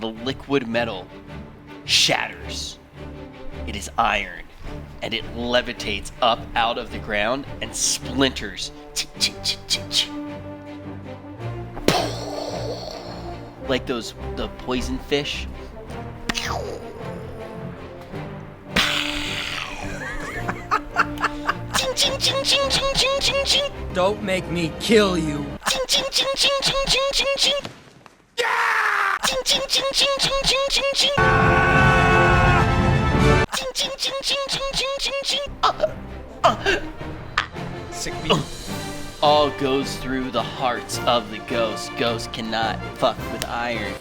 the liquid metal shatters. It is iron, and it levitates up out of the ground and splinters. Like the poison fish. Don't make me kill you. Sick me. All goes through the hearts of the ghost. Ghost cannot fuck with iron.